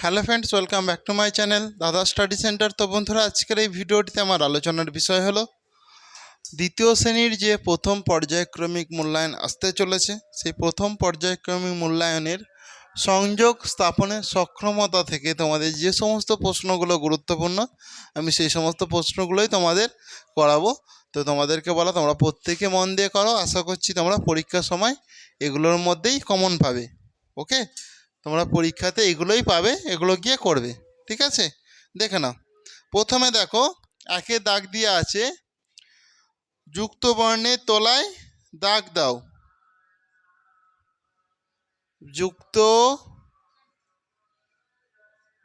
Hello friends, welcome back to my channel দাদা study centre. তো বন্ধুরা, আজকের এই ভিডিওটিতে আমার আলোচনার বিষয় হলো দ্বিতীয় শ্রেণীর যে প্রথম পর্যায়ক্রমিক মূল্যায়ন আসতে চলেছে, সেই প্রথম পর্যায়ক্রমিক মূল্যায়নের সংযোগ স্থাপনের সক্ষমতা থেকে তোমাদের যে সমস্ত প্রশ্নগুলো গুরুত্বপূর্ণ, আমি সেই সমস্ত প্রশ্নগুলোই তোমাদের করাবো। তো তোমাদেরকে বলা, তোমরা প্রত্যেকে মন দিয়ে করো। আশা করছি তোমরা পরীক্ষার সময় এগুলোর মধ্যেই কমন পাবে। ওকে, তোমরা পরীক্ষাতে এগুলোই পাবে, এগুলো গিয়ে করবে। ঠিক আছে, দেখে নাও। প্রথমে দেখো, একে দাগ দিয়ে আছে যুক্ত বর্ণের তলায় দাগ দাও। যুক্ত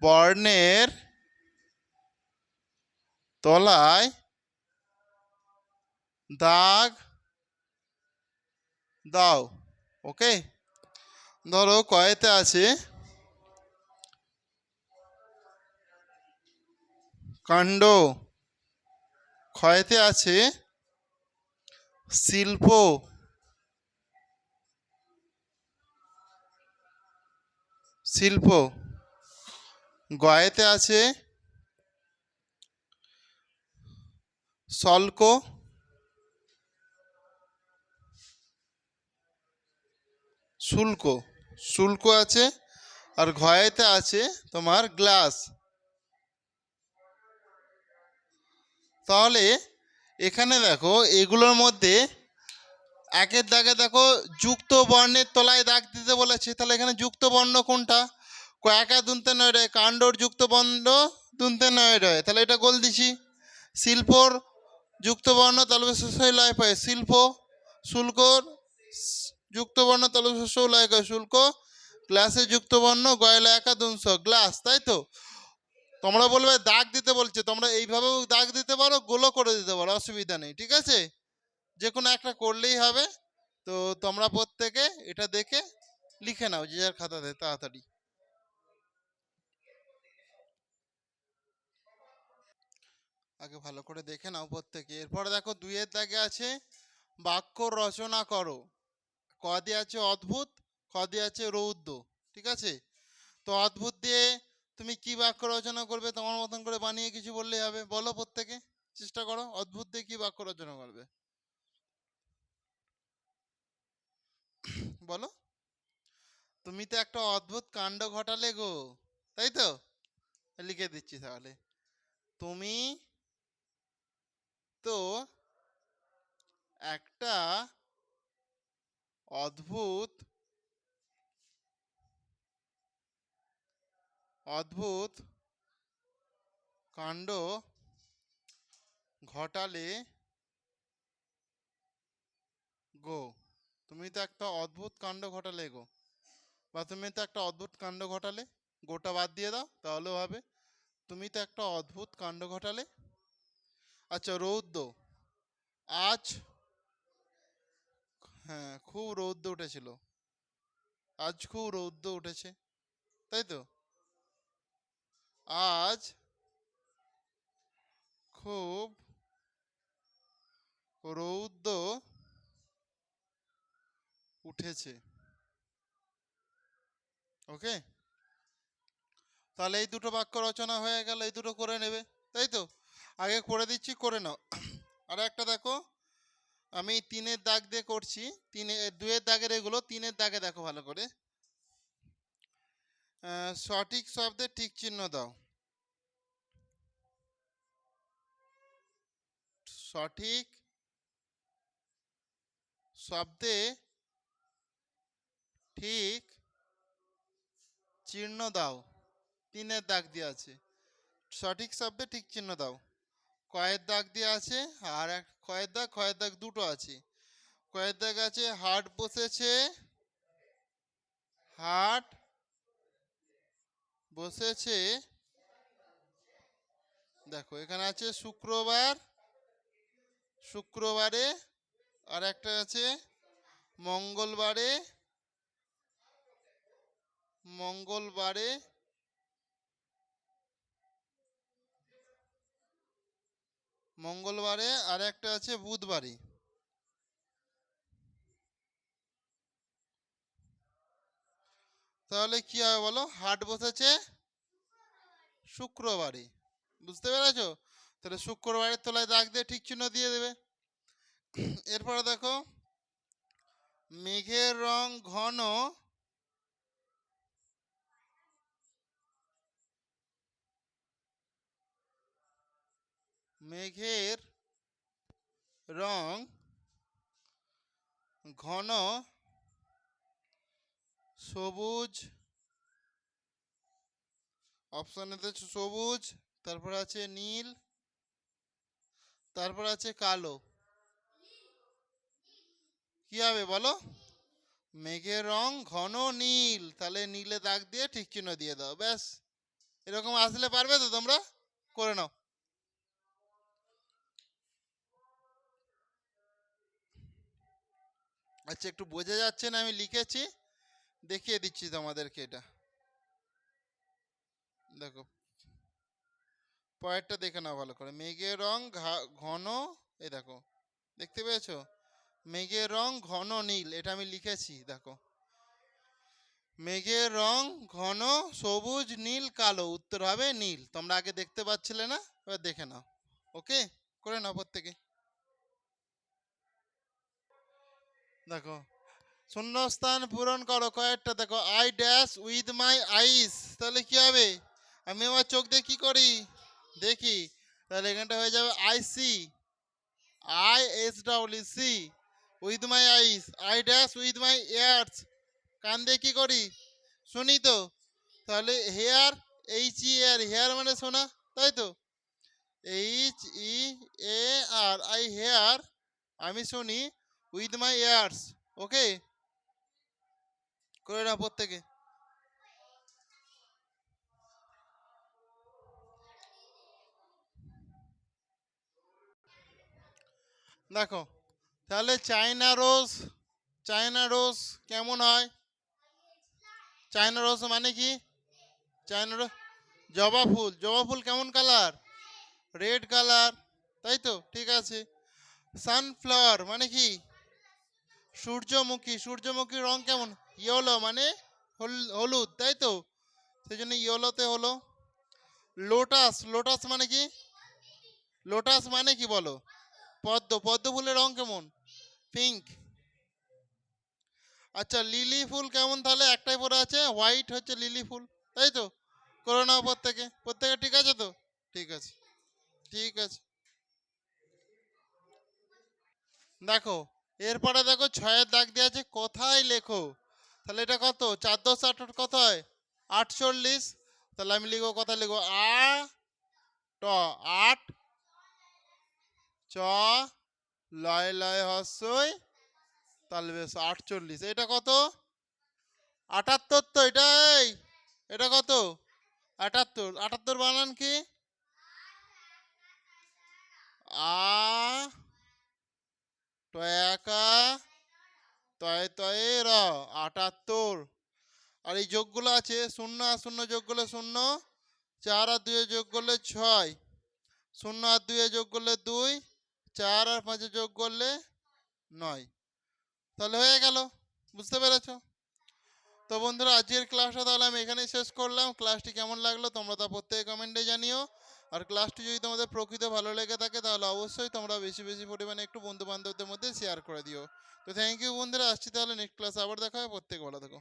বর্ণের তলায় দাগ দাও। ওকে, ধরো কয়েতে আছে কাণ্ড, ক্ষয়েতে আছে শিল্প, শিল্প, গয়েতে আছে শুল্ক, শুল্ক, শুল্ক আছে। আর ঘয়েতে আছে তোমার গ্লাস। তাহলে এখানে দেখো, এগুলোর মধ্যে একের দাগে দেখো যুক্ত বর্ণের তলায় দাগ দিতে বলেছে। তাহলে এখানে যুক্ত বর্ণ কোনটা? কয়েকা দুনতে নয় রয়ে, কাণ্ডর যুক্ত বর্ণ দুনতে নয় রয়ে, তাহলে এটা গোল দিছি। শিল্পর যুক্ত বর্ণ তালব্যস্যই লয় পায় শিল্প। শুল্কর যুক্ত বর্ণ তালব্যস্য লয় কয় শুল্ক। গ্লাসে যুক্ত বর্ণ গয়লা একাদুংশ গ্লাস। তাই তো, তোমরা বলবে দাগ দিতে বলছে, তোমরা এইভাবেও দাগ দিতে পারো, গোলও করে দিতে পারো, অসুবিধা নেই। ঠিক আছে, যে কোনো একটা করলেই হবে। তো তোমরা প্রত্যেকে এটা দেখে লিখে নাও যে যার খাতাতে তাড়াতাড়ি। আগে ভালো করে দেখে নাও প্রত্যেকে। এরপরে দেখো দুইয়ের দাগে আছে বাক্য রচনা করো। ক দিয়ে আছে অদ্ভুত, খ দিয়ে আছে রৌদ্র। ঠিক আছে, তো অদ্ভুত দিয়ে তুমি কি বাক্য রচনা করবে? তোমার মতন করে বানিয়ে কিছু বললেই হবে। বলো, প্রত্যেকে চেষ্টা করো, অদ্ভুত দিয়ে কি বাক্য রচনা করবে বলো। তুমি তো একটা অদ্ভুত কাণ্ড ঘটালে গো, তাই তো? লিখে দিচ্ছি তাহলে, তুমি তো একটা অদ্ভুত অদ্ভুত কাণ্ড ঘটালে গো। তুমি তো একটা অদ্ভুত কাণ্ড ঘটালে গো, বা তুমি তো একটা অদ্ভুত কাণ্ড ঘটালে। গোটা বাদ দিয়ে দাও তাহলেও হবে। তুমি তো একটা অদ্ভুত কাণ্ড ঘটালে। আচ্ছা, রৌদ্র, আজ, হ্যাঁ, খুব রৌদ্র উঠেছিল। আজ খুব রৌদ্র উঠেছে, তাই তো? আজ খুব রৌদ্র উঠেছে। ওকে, তাহলে এই দুটো বাক্য রচনা হয়ে গেল, এই দুটো করে নেবে, তাই তো? আগে করে দিচ্ছি, করে নাও। আর একটা দেখো, আমি তিনের দাগ দিয়ে করছি। দুয়ের দাগের এগুলো, তিনের দাগে দেখো ভালো করে। সঠিক শব্দে টিক চিহ্ন দাও। সঠিক শব্দে ঠিক চিহ্ন দাও। তিনের দাগ দিয়ে আছে, সঠিক শব্দে ঠিক চিহ্ন দাও। কয়ের দাগ দিয়ে আছে, আর এক খয়ের দাগ দুটো আছে। কয়ের দাগ আছে হাট বসেছে, হাট বসেছে। দেখো এখানে আছে শুক্রবার, শুক্রবারে। আর একটা আছে মঙ্গলবারে, মঙ্গলবারে। মঙ্গলবারে আর একটা আছে বুধবারে। তাহলে কি হবে বলো? হাট বসেছে শুক্রবারে। বুঝতে পেরেছো? তাহলে শুক্রবারের তলায় দাগ দিয়ে ঠিক চিহ্ন দিয়ে দেবে। এরপরে দেখো, মেঘের রং ঘন, মেঘের রং ঘন সবুজ, অপশন এতে সবুজ, তারপর আছে নীল, তারপর আছে কালো। কি হবে বলো? মেঘের রং ঘন নীল, তাহলে নীলে দাগ দিয়ে ঠিক চিহ্ন দিয়ে দাও, ব্যাস। এরকম আসলে পারবে তো তোমরা? করে নাও। আচ্ছা, একটু বোঝা যাচ্ছে না, আমি লিখেছি, দেখিয়ে দিচ্ছি তোমাদেরকে। এটা দেখো, পরেরটা দেখে নাও ভালো করে। মেঘের রং ঘন, এই দেখো, দেখতে পেয়েছো? মেঘের রং ঘন নীল, এটা আমি লিখেছি, দেখো। মেঘের রং ঘন সবুজ নীল কালো, উত্তর হবে নীল। তোমরা আগে দেখতে পাচ্ছিলে না, এবার দেখে নাও। ওকে, করে নাও প্রত্যেকে। দেখো, শূন্যস্থান পূরণ করো কয়েকটা। দেখো, আই ড্যাশ উইথ মাই আইস, তাহলে কি হবে? আমি আমার চোখ দিয়ে কি করি? দেখি। তাহলে এখানটা হয়ে যাবে I see, I S W C, with my eyes. I dash with my ears, কান দিয়ে কি করি? শুনি তো। তাহলে hear, H E R, hear মানে শোনা, তাই তো? H E A R, I hear, আমি শুনি, উইথ মাই ইয়ার্স। ওকে, করে নাও প্রত্যেকে। দেখো, তাহলে চায়না রোজ, চায়না রোজ কেমন হয়? চায়না রোজ মানে কি? চায়না রোজ জবা ফুল, জবা ফুল কেমন কালার? রেড কালার, তাই তো? ঠিক আছে। সানফ্লাওয়ার মানে কি? সূর্যমুখী, সূর্যমুখীর রং কেমন? ইয়েলো মানে হলুদ, তাই তো? সেই জন্য ইয়েলোতে হলো। লোটাস, লোটাস মানে কি? লোটাস মানে কি বলো? পদ্ম, পদ্ম ফুলের রং কেমন? পিঙ্ক। আচ্ছা, লিলি ফুল কেমন? তাহলে একটাই পরে আছে, হোয়াইট হচ্ছে লিলি ফুল, তাই তো? করে নাও প্রত্যেকে, প্রত্যেকে ঠিক আছে তো? ঠিক আছে, ঠিক আছে। দেখো, এরপরে দেখো, ছয়ের দাগ দিয়ে আছে, কোথায় লেখো। তাহলে এটা কত? 4×10 কত হয়? 48। তাহলে আমি লিখবো, কোথায় লিখবো? ট, আট, চ, লয় লয় হস্যই, তাহলে বেশ 48। এটা কত? 78 তো এটা। এই, এটা কত? 78। 78 বানান কি? আ, টয়াকা, তয় তয়ে র, 78। আর এই যোগগুলো আছে, শূন্য আর শূন্য যোগ করলে শূন্য, 4 আর 2 যোগ করলে 6, 0 আর 2 যোগ করলে 2, 4 আর 5 যোগ করলে 9। তাহলে হয়ে গেল। বুঝতে পেরেছো? তো বন্ধুরা, আজকের ক্লাসটা তাহলে আমি এখানেই শেষ করলাম। ক্লাসটি কেমন লাগলো তোমরা তা প্রত্যেকে কমেন্টে জানিও। আর ক্লাসটি যদি তোমাদের প্রকৃত ভালো লেগে থাকে, তাহলে অবশ্যই তোমরা বেশি বেশি পরিমাণে একটু বন্ধু বান্ধবদের মধ্যে শেয়ার করে দিও। তো থ্যাংক ইউ বন্ধুরা, আসছি তাহলে নেক্সট ক্লাসে আবার দেখা হবে। প্রত্যেকে ভালো থেকো।